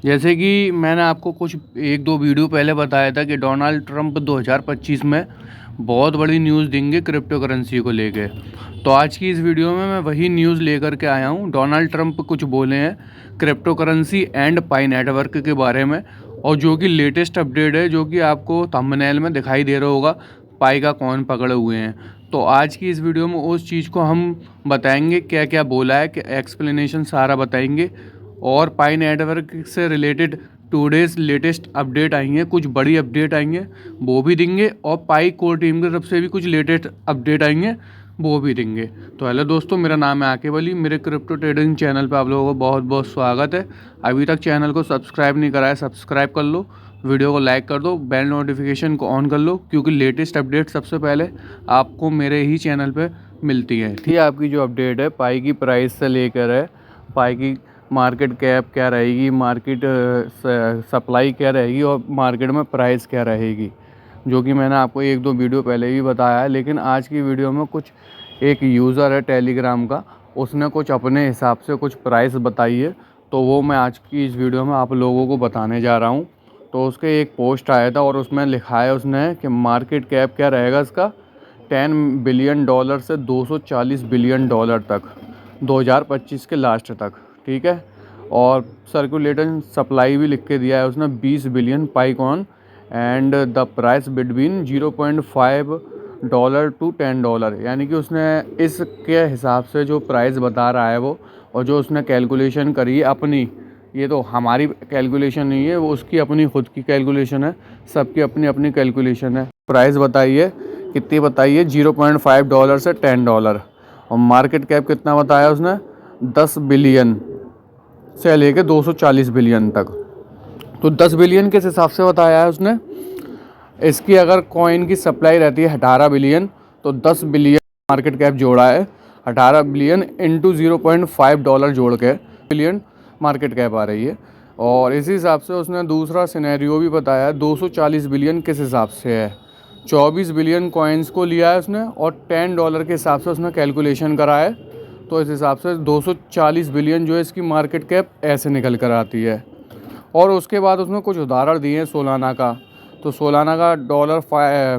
जैसे कि मैंने आपको कुछ 1-2 वीडियो पहले बताया था कि डोनाल्ड ट्रंप 2025 में बहुत बड़ी न्यूज़ देंगे क्रिप्टो करेंसी को लेके। तो आज की इस वीडियो में मैं वही न्यूज़ लेकर के आया हूँ। डोनाल्ड ट्रंप कुछ बोले हैं crypto currency and pi network के बारे में, और जो कि लेटेस्ट अपडेट है, जो कि आपको थंबनेल में दिखाई दे रहा होगा, पाई का कॉइन पकड़े हुए हैं। तो आज की इस वीडियो में उस चीज़ को हम बताएंगे, क्या क्या बोला है, एक्सप्लेनेशन सारा बताएंगे। और पाई नेटवर्क से रिलेटेड टुडेज़ लेटेस्ट अपडेट आई हैं, कुछ बड़ी अपडेट आई हैं, वो भी देंगे। और पाई कोर टीम की तरफ से भी कुछ लेटेस्ट अपडेट आई हैं, वो भी देंगे। तो हेलो दोस्तों, मेरा नाम है आकिब अली। मेरे क्रिप्टो ट्रेडिंग चैनल पे आप लोगों को बहुत बहुत स्वागत है। अभी तक चैनल को सब्सक्राइब नहीं करा है, सब्सक्राइब कर लो, वीडियो को लाइक कर दो, बेल नोटिफिकेशन को ऑन कर लो, क्योंकि लेटेस्ट अपडेट सबसे पहले आपको मेरे ही चैनल पे मिलती है। ठीक है, आपकी जो अपडेट है पाई की प्राइस से लेकर है, पाई की मार्केट कैप क्या रहेगी, मार्केट सप्लाई क्या रहेगी, और मार्केट में प्राइस क्या रहेगी, जो कि मैंने आपको 1-2 वीडियो पहले भी बताया है। लेकिन आज की वीडियो में कुछ एक यूज़र है टेलीग्राम का, उसने कुछ अपने हिसाब से कुछ प्राइस बताई है, तो वो मैं आज की इस वीडियो में आप लोगों को बताने जा रहा हूँ। तो उसके एक पोस्ट आया था और उसमें लिखा है उसने कि मार्केट कैप क्या रहेगा इसका, $10 बिलियन से $240 बिलियन तक, 2025 के लास्ट तक। ठीक है, और सर्कुलेटिंग सप्लाई भी लिख के दिया है उसने, 20 billion Pi coin, and the price between $0.5 to $10। यानी कि उसने इसके हिसाब से जो प्राइस बता रहा है वो, और जो उसने कैलकुलेशन करी है अपनी, ये तो हमारी कैलकुलेशन नहीं है, वो उसकी अपनी खुद की कैलकुलेशन है, सबकी अपनी अपनी कैलकुलेशन है। प्राइस बताइए कितनी बताई है, $0.5 से $10। और मार्केट कैप कितना बताया उसने, 10 बिलियन से लेके 240 बिलियन तक। तो 10 बिलियन किस हिसाब से बताया है उसने, इसकी अगर कॉइन की सप्लाई रहती है 18 बिलियन, तो 10 बिलियन मार्केट कैप जोड़ा है, 18 बिलियन इंटू $0.5 जोड़ के बिलियन मार्केट कैप आ रही है। और इसी हिसाब से उसने दूसरा सिनेरियो भी बताया है, 240 बिलियन किस हिसाब से है, 24 बिलियन कॉइन्स को लिया है उसने, और $10 के हिसाब से उसने कैलकुलेशन करा है। तो इस हिसाब से 240 बिलियन जो है इसकी मार्केट कैप ऐसे निकल कर आती है। और उसके बाद उसने कुछ उदाहरण दिए हैं सोलाना का। तो सोलाना का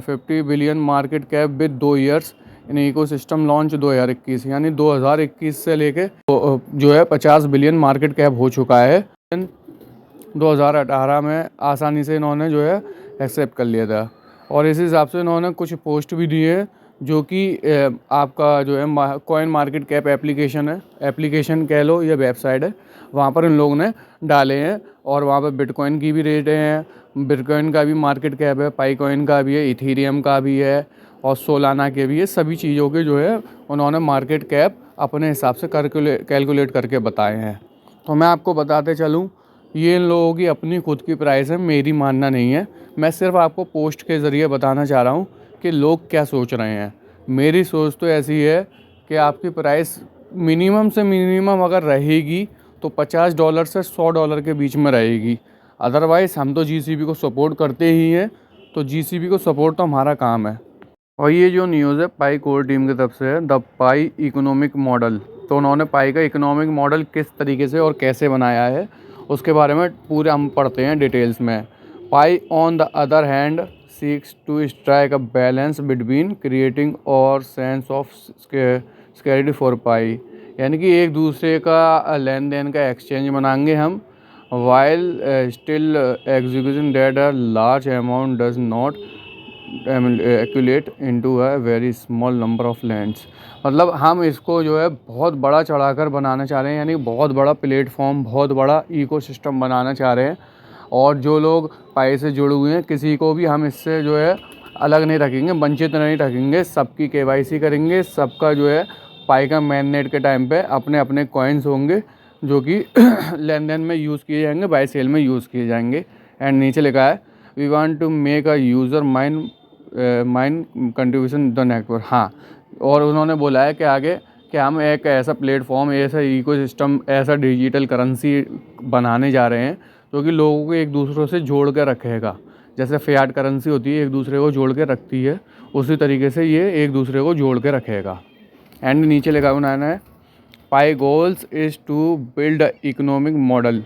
$50 billion market cap with 2 years in ecosystem launch 2021, यानी 2021 से लेके जो है 50 बिलियन मार्केट कैप हो चुका है। 2018 में आसानी से इन्होंने जो है एक्सेप्ट कर लिया था। और इस हिसाब से इन्होंने कुछ पोस्ट भी दिए हैं, जो कि आपका जो है कॉइन मार्केट कैप एप्लीकेशन है, एप्लीकेशन कह लो या वेबसाइट है, वहाँ पर इन लोगों ने डाले हैं। और वहाँ पर बिटकॉइन की भी रेट हैं, बिटकॉइन का भी मार्केट कैप है, पाई कॉइन का भी है, इथेरियम का भी है, और सोलाना के भी है। सभी चीज़ों के जो है उन्होंने मार्केट कैप अपने हिसाब से कैलकुलेट करके बताए हैं। तो मैं आपको बताते चलूँ, ये इन लोगों की अपनी खुद की प्राइस है, मेरी मानना नहीं है। मैं सिर्फ आपको पोस्ट के ज़रिए बताना चाह रहा हूँ कि लोग क्या सोच रहे हैं। मेरी सोच तो ऐसी है कि आपकी प्राइस मिनिमम से मिनिमम अगर रहेगी तो $50 से $100 के बीच में रहेगी। अदरवाइज़ हम तो जीसीबी को सपोर्ट करते ही हैं, तो जीसीबी को सपोर्ट तो हमारा काम है। और ये जो न्यूज़ है पाई कोर टीम की तरफ से है, द पाई इकोनॉमिक मॉडल। तो उन्होंने पाई का इकोनॉमिक मॉडल किस तरीके से और कैसे बनाया है, उसके बारे में पूरे हम पढ़ते हैं डिटेल्स में। Pi on the other hand seeks to strike a balance between creating और sense of security for Pi, यानी कि एक दूसरे का लेन देन का एक्सचेंज बनाएंगे हम, while still execution date a large amount does not accumulate into a very small number of lands. मतलब हम इसको जो है बहुत बड़ा चढ़ाकर बनाना चाह रहे हैं, यानी बहुत बड़ा प्लेटफॉर्म, बहुत बड़ा इकोसिस्टम बनाना चाह रहे हैं। और जो लोग पाई से जुड़े हुए हैं, किसी को भी हम इससे जो है अलग नहीं रखेंगे, वंचित नहीं रखेंगे, सबकी केवाईसी करेंगे, सबका जो है पाई का मेन नेट के टाइम पे अपने अपने कॉइन्स होंगे, जो कि लेन देन में यूज़ किए जाएंगे, बाई सेल में यूज़ किए जाएंगे। एंड नीचे लिखा है we want to make a user mind contribution the network. हाँ, और उन्होंने बोला है कि आगे कि हम एक ऐसा प्लेटफॉर्म, ऐसा इकोसिस्टम, ऐसा डिजिटल करेंसी बनाने जा रहे हैं जो कि लोगों को एक दूसरे से जोड़ के रखेगा। जैसे फियाट करेंसी होती है, एक दूसरे को जोड़ के रखती है, उसी तरीके से ये एक दूसरे को जोड़ के रखेगा। एंड नीचे लिखा उन्होंने Pi goals is to build a economic model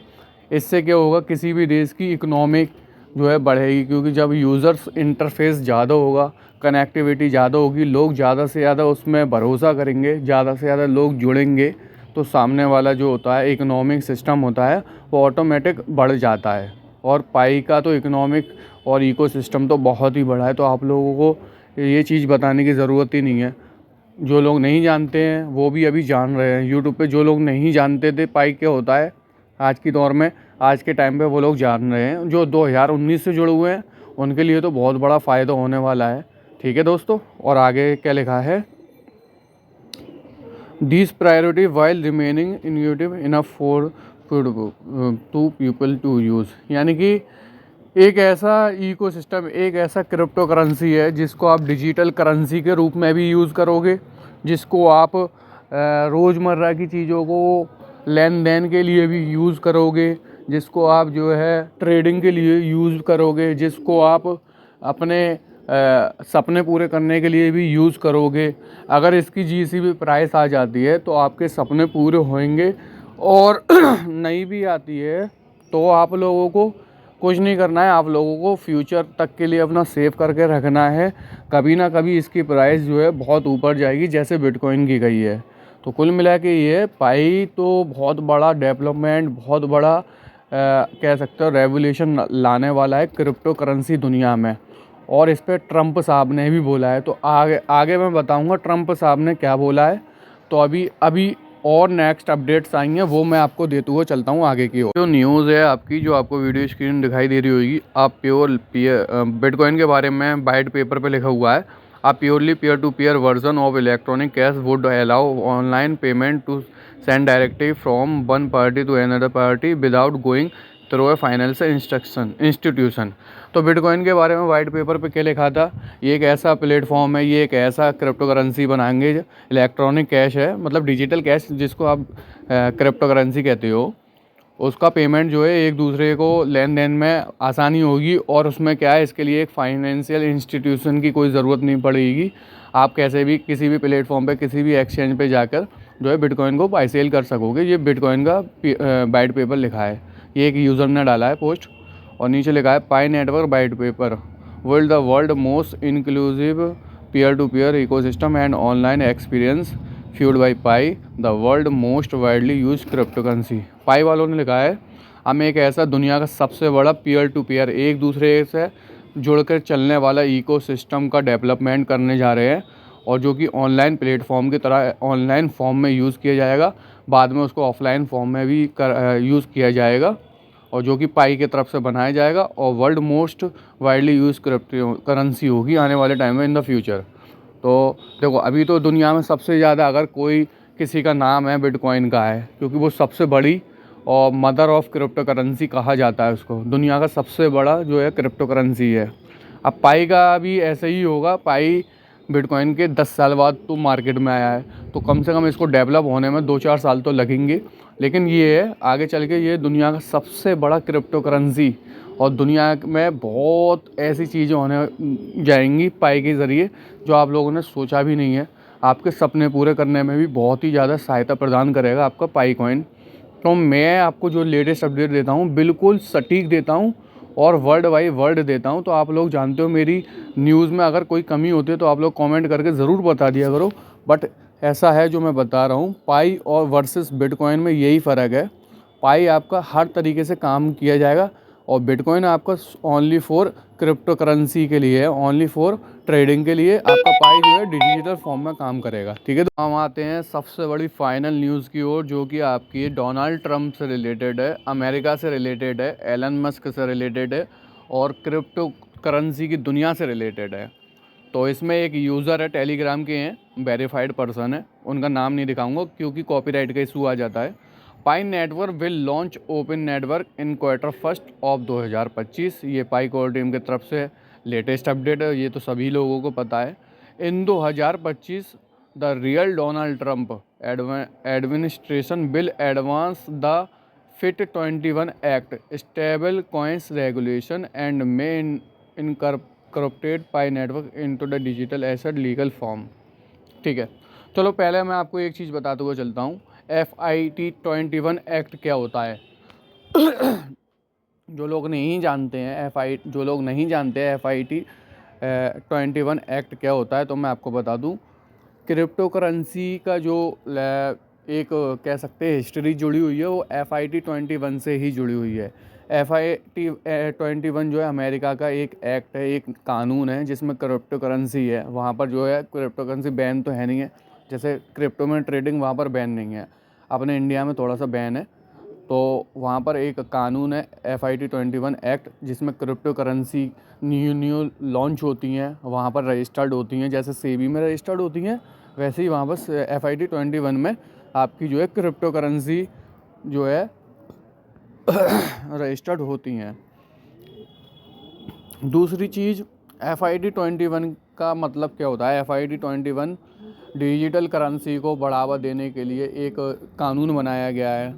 इससे क्या होगा, किसी भी देश की इकोनॉमिक जो है बढ़ेगी, क्योंकि जब यूज़र्स इंटरफेस ज़्यादा होगा, कनेक्टिविटी ज़्यादा होगी, लोग ज़्यादा से ज़्यादा उसमें भरोसा करेंगे, ज़्यादा से ज़्यादा लोग जुड़ेंगे, तो सामने वाला जो होता है इकोनॉमिक सिस्टम होता है वो ऑटोमेटिक बढ़ जाता है। और पाई का तो इकोनॉमिक और इकोसिस्टम तो बहुत ही बड़ा है, तो आप लोगों को ये चीज़ बताने की ज़रूरत ही नहीं है। जो लोग नहीं जानते हैं वो भी अभी जान रहे हैं। यूट्यूब पे जो लोग नहीं जानते थे पाई क्या होता है, आज की दौर में, आज के टाइम पे वो लोग जान रहे हैं। जो 2019 से जुड़े हुए हैं उनके लिए तो बहुत बड़ा फ़ायदा होने वाला है। ठीक है दोस्तों, और आगे क्या लिखा है, this priority while remaining innovative enough for to people to use, यानी कि एक ऐसा इकोसिस्टम, एक ऐसा क्रिप्टो करेंसी है जिसको आप डिजिटल करेंसी के रूप में भी यूज़ करोगे, जिसको आप रोज़मर्रा की चीज़ों को लेन देन के लिए भी यूज़ करोगे, जिसको आप जो है ट्रेडिंग के लिए यूज़ करोगे, जिसको आप अपने सपने पूरे करने के लिए भी यूज़ करोगे। अगर इसकी जीसीबी प्राइस आ जाती है तो आपके सपने पूरे होंगे, और नहीं भी आती है तो आप लोगों को कुछ नहीं करना है, आप लोगों को फ्यूचर तक के लिए अपना सेव करके रखना है। कभी ना कभी इसकी प्राइस जो है बहुत ऊपर जाएगी, जैसे बिटकॉइन की गई है। तो कुल मिला के ये पाई तो बहुत बड़ा डेवलपमेंट, बहुत बड़ा कह सकते हो रेवोल्यूशन लाने वाला है क्रिप्टो करेंसी दुनिया में। और इस पर ट्रंप साहब ने भी बोला है, तो आगे आगे मैं बताऊंगा ट्रंप साहब ने क्या बोला है। तो अभी अभी और नेक्स्ट अपडेट्स आएंगे, वो मैं आपको देते हुए चलता हूँ आगे की ओर। जो न्यूज़ है आपकी, जो आपको वीडियो स्क्रीन दिखाई दे रही होगी, आप बिटकॉइन के बारे में वाइट पेपर पे लिखा हुआ है, आप purely peer to peer version of electronic cash would allow online payment to send directly from one party to another party without going through a financial institution. तो बिटकॉइन के बारे में वाइट पेपर पे क्या लिखा था, ये एक ऐसा प्लेटफॉर्म है, ये एक ऐसा क्रिप्टो करेंसी बनाएंगे, इलेक्ट्रॉनिक कैश है, मतलब डिजिटल कैश जिसको आप क्रिप्टो करेंसी कहते हो। उसका पेमेंट जो है एक दूसरे को लेन देन में आसानी होगी, और उसमें क्या है, इसके लिए एक फाइनेंशियल इंस्टीट्यूशन की कोई ज़रूरत नहीं पड़ेगी। आप कैसे भी किसी भी प्लेटफॉर्म पे, किसी भी एक्सचेंज पे जाकर जो है बिटकॉइन को बाई सेल कर सकोगे। ये बिटकॉइन का वाइट पेपर लिखा है, ये एक यूज़र ने डाला है पोस्ट, और नीचे लिखा है Pi network white paper will the world most inclusive peer to peer ecosystem and online experience fueled by Pi the world most widely use crypto currency. Pi वालों ने लिखा है, हम एक ऐसा दुनिया का सबसे बड़ा पीयर टू पीयर, एक दूसरे से जुड़कर चलने वाला इकोसिस्टम का डेवलपमेंट करने जा रहे हैं, और जो कि ऑनलाइन प्लेटफॉर्म की तरह ऑनलाइन फॉर्म में यूज़ किया जाएगा, बाद में उसको ऑफलाइन फॉर्म में भी यूज़ किया जाएगा, और जो कि पाई की तरफ से बनाया जाएगा, और world most widely use crypto currency होगी आने वाले टाइम में इन द फ्यूचर। तो देखो, अभी तो दुनिया में सबसे ज़्यादा अगर कोई किसी का नाम है बिटकॉइन का है, क्योंकि वो सबसे बड़ी और मदर ऑफ क्रिप्टो करेंसी कहा जाता है उसको, दुनिया का सबसे बड़ा जो है क्रिप्टो करेंसी है। अब पाई का भी ऐसे ही होगा, पाई बिटकॉइन के 10 साल बाद तो मार्केट में आया है, तो कम से कम इसको डेवलप होने में 2-4 साल तो लगेंगे, लेकिन ये है आगे चल के ये दुनिया का सबसे बड़ा क्रिप्टो करेंसी, और दुनिया में बहुत ऐसी चीज़ें होने जाएंगी पाई के ज़रिए जो आप लोगों ने सोचा भी नहीं है। आपके सपने पूरे करने में भी बहुत ही ज़्यादा सहायता प्रदान करेगा आपका पाई कॉइन। तो मैं आपको जो लेटेस्ट अपडेट देता हूँ बिल्कुल सटीक देता हूँ, और वर्ल्ड वाइड वर्ल्ड देता हूँ। तो आप लोग जानते हो मेरी न्यूज़ में अगर कोई कमी होती है तो आप लोग कमेंट करके ज़रूर बता दिया करो, बट ऐसा है जो मैं बता रहा हूँ। पाई और वर्सेस बिटकॉइन में यही फ़र्क है, पाई आपका हर तरीके से काम किया जाएगा, और बिटकॉइन आपका ओनली फॉर क्रिप्टो करेंसी के लिए है, ओनली फॉर ट्रेडिंग के लिए। आपका पाई जो है डिजिटल फॉर्म में काम करेगा। ठीक है, तो हम आते हैं सबसे बड़ी फाइनल न्यूज़ की ओर, जो कि आपकी डोनाल्ड ट्रंप से रिलेटेड है, अमेरिका से रिलेटेड है, एलन मस्क से रिलेटेड है, और क्रिप्टो करेंसी की दुनिया से रिलेटेड है। तो इसमें एक यूज़र है, टेलीग्राम के हैं, वेरीफाइड पर्सन है, उनका नाम नहीं दिखाऊंगा क्योंकि कॉपीराइट का इशू आ जाता है। Pi network will launch open network in Q1 of 2025। ये पाई कोर टीम की तरफ से लेटेस्ट अपडेट है, ये तो सभी लोगों को पता है। इन 2025 the real Donald Trump administration will advance the fit 21 act stable coins regulation and may incorporate pi network into the digital asset legal form. ठीक है, चलो पहले मैं आपको एक चीज़ बताते हुए चलता हूँ, FIT 21 एक्ट क्या होता है। जो लोग नहीं जानते हैं FIT 21 एक्ट क्या होता है, तो मैं आपको बता दूं। क्रिप्टो करेंसी का जो एक कह सकते हैं हिस्ट्री जुड़ी हुई है, वो FIT 21 से ही जुड़ी हुई है। FIT 21 जो है अमेरिका का एक एक्ट है, एक कानून है जिसमें क्रिप्टो करेंसी है। वहाँ पर जो है क्रिप्टो करेंसी बैन तो है नहीं है, जैसे क्रिप्टो में ट्रेडिंग वहाँ पर बैन नहीं है, अपने इंडिया में थोड़ा सा बैन है। तो वहाँ पर एक कानून है FIT 21 एक्ट, जिसमें क्रिप्टो करेंसी न्यू लॉन्च होती हैं, वहाँ पर रजिस्टर्ड होती हैं, जैसे सेबी में रजिस्टर्ड होती हैं, वैसे ही वहाँ पर FIT 21 में आपकी जो है क्रिप्टो करेंसी जो है रजिस्टर्ड होती हैं। दूसरी चीज़, FIT 21 का मतलब क्या होता है। FIT 21 डिजिटल करेंसी को बढ़ावा देने के लिए एक कानून बनाया गया है,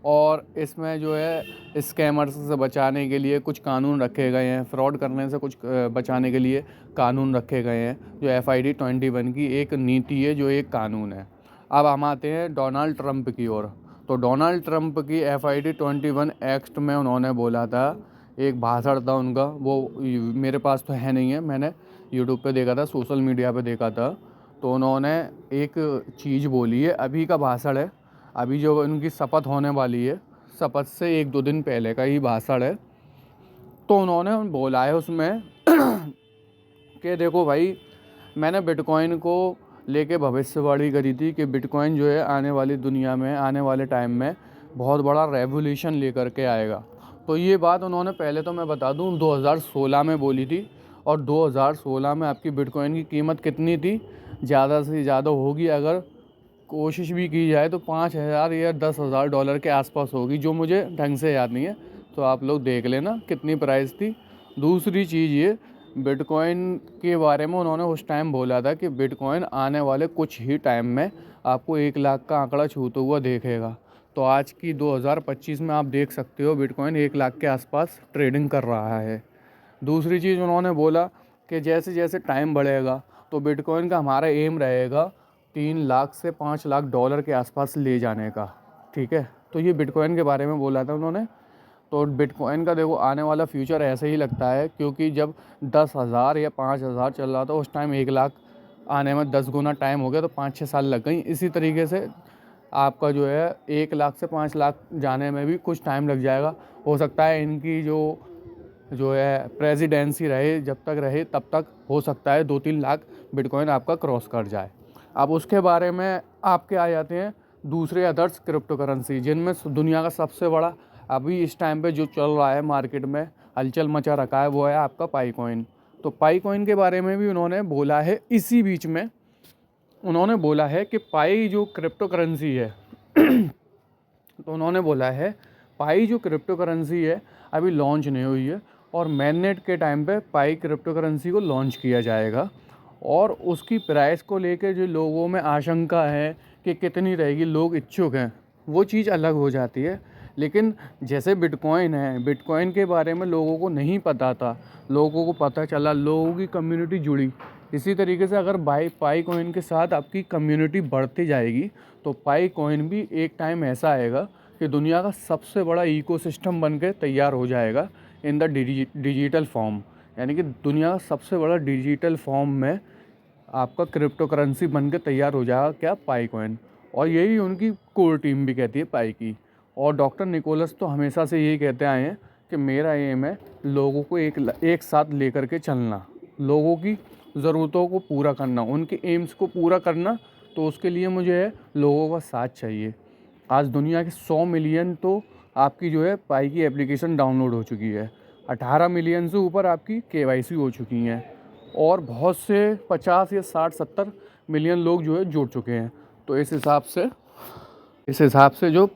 और इसमें जो है स्कैमर्स से बचाने के लिए कुछ कानून रखे गए हैं, फ्रॉड करने से कुछ बचाने के लिए कानून रखे गए हैं, जो FIT 21 की एक नीति है, जो एक कानून है। अब हम आते हैं डोनाल्ड ट्रंप की ओर। तो डोनाल्ड ट्रंप की FIT 21 एक्ट में उन्होंने बोला था, एक भाषण था उनका, वो मेरे पास तो है नहीं है, मैंने यूट्यूब पे देखा था, सोशल मीडिया पे देखा था। तो उन्होंने एक चीज़ बोली है, अभी का भाषण है, अभी जो उनकी शपथ होने वाली है, शपथ से 1-2 दिन पहले का ही भाषण है। तो उन्होंने बोला है उसमें कि देखो भाई, मैंने बिटकॉइन को लेके भविष्यवाणी करी थी कि बिटकॉइन जो है आने वाली दुनिया में, आने वाले टाइम में बहुत बड़ा रेवोल्यूशन लेकर के आएगा। तो ये बात उन्होंने, पहले तो मैं बता दूं, 2016 में बोली थी, और 2016 में आपकी बिटकॉइन की कीमत कितनी थी, ज़्यादा से ज़्यादा होगी, अगर कोशिश भी की जाए तो 5,000 या 10,000 डॉलर के आसपास होगी, जो मुझे ढंग से याद नहीं है, तो आप लोग देख लेना कितनी प्राइस थी। दूसरी चीज़ ये, बिटकॉइन के बारे में उन्होंने उस टाइम बोला था कि बिटकॉइन आने वाले कुछ ही टाइम में आपको 1 लाख का आंकड़ा छूता हुआ देखेगा। तो आज की 2025 में आप देख सकते हो बिटकॉइन 1 लाख के आसपास ट्रेडिंग कर रहा है। दूसरी चीज़ उन्होंने बोला कि जैसे जैसे टाइम बढ़ेगा तो बिटकॉइन का हमारा एम रहेगा 3 लाख से 5 लाख डॉलर के आसपास ले जाने का। ठीक है, तो ये बिटकॉइन के बारे में बोला था उन्होंने। तो बिटकॉइन का देखो आने वाला फ्यूचर ऐसे ही लगता है, क्योंकि जब 10,000 या 5,000 चल रहा था उस टाइम 1 लाख आने में 10 गुना टाइम हो गया, तो 5-6 साल लग गई। इसी तरीके से आपका जो है 1 लाख से 5 लाख जाने में भी कुछ टाइम लग जाएगा। हो सकता है इनकी जो है प्रेसिडेंसी रहे, जब तक रहे तब तक हो सकता है 2-3 लाख बिटकॉइन आपका क्रॉस कर जाए। अब उसके बारे में आपके आ जाते हैं दूसरे अदर्स क्रिप्टो करेंसी, जिनमें दुनिया का सबसे बड़ा अभी इस टाइम पे जो चल रहा है मार्केट में हलचल मचा रखा है, वो है आपका पाईकॉइन। तो पाईकॉइन के बारे में भी उन्होंने बोला है, इसी बीच में उन्होंने बोला है कि पाई जो क्रिप्टो करेंसी है तो उन्होंने बोला है पाई जो क्रिप्टो करेंसी है अभी लॉन्च नहीं हुई है, और मैननेट के टाइम पे पाई क्रिप्टो करेंसी को लॉन्च किया जाएगा। और उसकी प्राइस को लेकर जो लोगों में आशंका है कि कितनी रहेगी, लोग इच्छुक हैं, वो चीज़ अलग हो जाती है। लेकिन जैसे बिटकॉइन है, बिटकॉइन के बारे में लोगों को नहीं पता था, लोगों को पता चला, लोगों की कम्युनिटी जुड़ी। इसी तरीके से अगर पाई कॉइन के साथ आपकी कम्युनिटी बढ़ती जाएगी तो पाई कॉइन भी एक टाइम ऐसा आएगा कि दुनिया का सबसे बड़ा इकोसिस्टम बन के तैयार हो जाएगा इन द डिजिटल फॉर्म। यानी कि दुनिया का सबसे बड़ा डिजिटल फॉर्म में आपका क्रिप्टो करेंसी बन के तैयार हो जाएगा, क्या, पाई कॉइन। और यही उनकी कोर टीम भी कहती है पाई की। और डॉक्टर निकोलस तो हमेशा से यही कहते आए हैं कि मेरा एम है लोगों को एक साथ लेकर के चलना, लोगों की ज़रूरतों को पूरा करना, उनके एम्स को पूरा करना। तो उसके लिए मुझे लोगों का साथ चाहिए। आज दुनिया के 100 मिलियन तो आपकी जो है पाई की एप्लीकेशन डाउनलोड हो चुकी है, 18 मिलियन से ऊपर आपकी KYC हो चुकी हैं, और बहुत से 50 या 60-70 मिलियन लोग जो है जुड़ चुके हैं। तो इस हिसाब से जो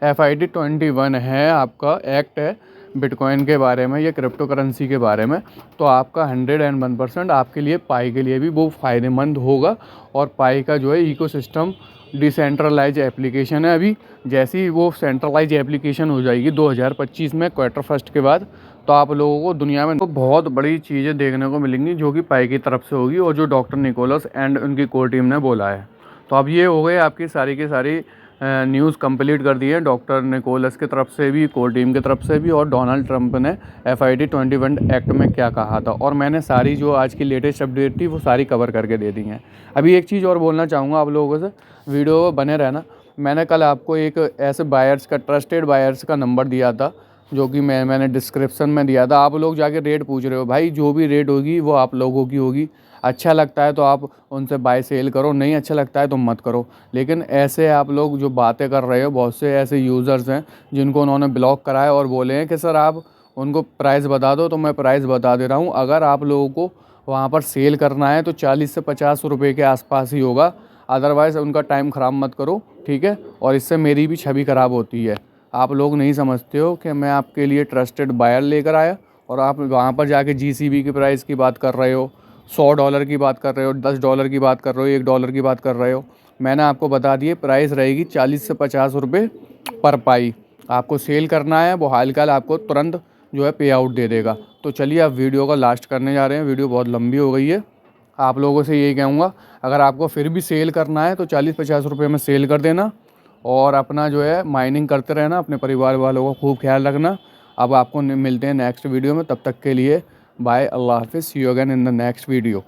FIT 21 है आपका एक्ट है बिटकॉइन के बारे में या क्रिप्टो करेंसी के बारे में, तो आपका 101% आपके लिए, पाई के लिए भी वो फ़ायदेमंद होगा। और पाई का जो है इकोसिस्टम डिसेंट्रलाइज एप्लीकेशन है अभी, जैसी ही वो सेंट्रलाइज एप्लीकेशन हो जाएगी 2025 में Q1 के बाद, तो आप लोगों को दुनिया में तो बहुत बड़ी चीज़ें देखने को मिलेंगी, जो कि पाई की तरफ से होगी और जो डॉक्टर निकोलस एंड उनकी कोर टीम ने बोला है। तो अब ये हो गए आपकी सारी की सारी न्यूज़ कंप्लीट कर दी है डॉक्टर निकोलस की तरफ से भी, कोर टीम की तरफ से भी, और डोनाल्ड ट्रंप ने FIT 21 एक्ट में क्या कहा था, और मैंने सारी जो आज की लेटेस्ट अपडेट थी वो सारी कवर करके दे दी हैं। अभी एक चीज़ और बोलना चाहूँगा आप लोगों से, वीडियो बने रहना। मैंने कल आपको एक ऐसे बायर्स का, ट्रस्टेड बायर्स का नंबर दिया था, जो कि मैंने डिस्क्रिप्शन में दिया था। आप लोग जाके रेट पूछ रहे हो, भाई जो भी रेट होगी वो आप लोगों की होगी। अच्छा लगता है तो आप उनसे बाय सेल करो, नहीं अच्छा लगता है तो मत करो। लेकिन ऐसे आप लोग जो बातें कर रहे हो, बहुत से ऐसे यूज़र्स हैं जिनको उन्होंने ब्लॉक कराया और बोले हैं कि सर आप उनको प्राइस बता दो, तो मैं प्राइस बता दे रहा हूँ। अगर आप लोगों को वहाँ पर सेल करना है तो 40 से 50 रुपये के आसपास ही होगा, अदरवाइज़ उनका टाइम ख़राब मत करो, ठीक है। और इससे मेरी भी छवि ख़राब होती है। आप लोग नहीं समझते हो कि मैं आपके लिए ट्रस्टेड बायर लेकर आया और आप वहाँ पर जाके GCB की प्राइस की बात कर रहे हो, $100 की बात कर रहे हो, $10 की बात कर रहे हो, $1 की बात कर रहे हो। मैंने आपको बता दिए प्राइस रहेगी 40 से 50 रुपये पर पाई। आपको सेल करना है, वो हाल काल आपको तुरंत जो है पे आउट दे देगा। तो चलिए अब वीडियो का लास्ट करने जा रहे हैं, वीडियो बहुत लंबी हो गई है। आप लोगों से यही कहूँगा, अगर आपको फिर भी सेल करना है तो 40-50 रुपये में सेल कर देना, और अपना जो है माइनिंग करते रहना, अपने परिवार वालों का खूब ख्याल रखना। अब आपको मिलते हैं नेक्स्ट वीडियो में, तब तक के लिए बाय, अल्लाह हाफिज़, see you again in the next video.